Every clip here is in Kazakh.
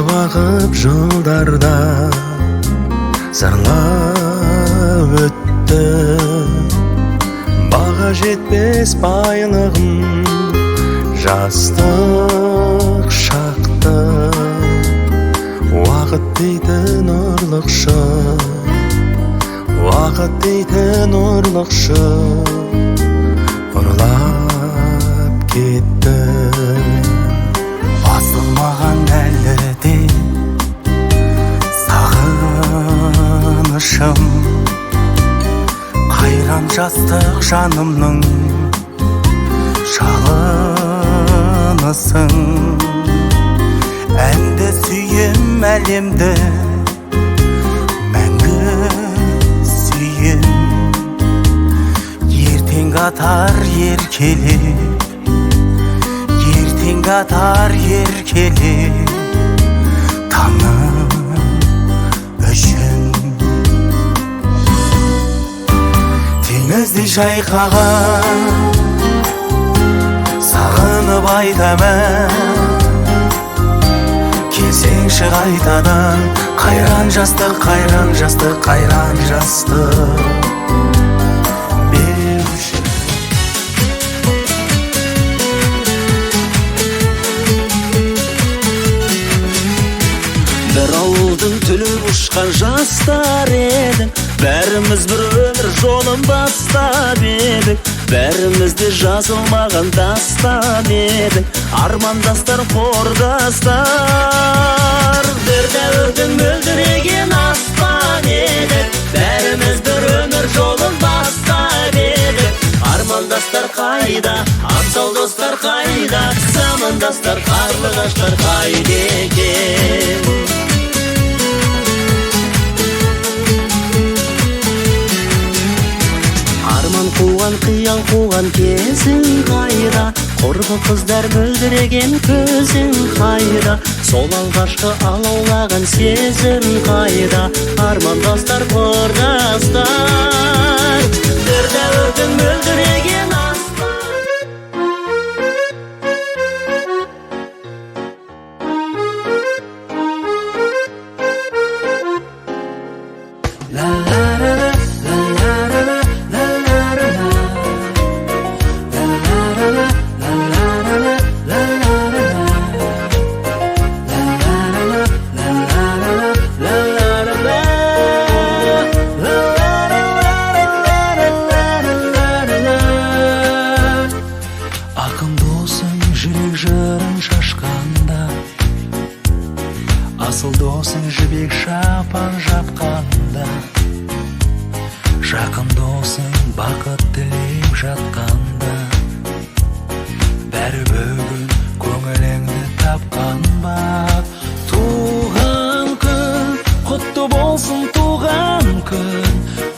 бағып жылдарда зарлап өтті. Баға жетпес байлығым жастық шақты. Уақыт дейтін ұрлықшы, уақыт дейтін ұрлықшы ұрлап кетті. Басылмаған әлі де сағынышым, қайран жастық жанымның жалынысың. Әнді сүйем әлемді, мәңгі сүйем. Ертең атар еркеле, ертең атар еркеле таңым үшін. Теңіздей жайқаған сағынып айтамын, келсеңші қайтадан. Қайран жастық, қайран жастық, қайран жастық беруші. Бір ауылдың түлеп ұшқан жастар едік, бәріміз бір өмір жолын бастап едік. Бәрімізде жазылмаған дастан едік, армандастар, қордастар. Бір дәуірдің мөлдіреген аспан едік, бәріміз бір өмір жолын бастап едік. Армандастар қайда, абзал достар қайда, замандастар, қарлығаштар қайда екен? Қуған қиял қуған кезің қайда, құрбы қыздар мөлдіреген көзің қайда, сол алғашқы алаулаған сезім қайда, армандастар, қордастар. Бір дәуірдің мөлдіреген асыл досың жібек шапан жапқанда, жақын досың бақыт тілеп жатқанда, бәрі бүгін көңіліңді тапқан ба? Туған күн құтты болсын, туған күн,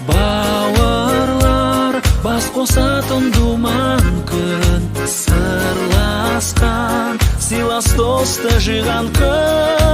бауырлар бас қосатын думан күн, сырласқан сыйлас досты жиған күн.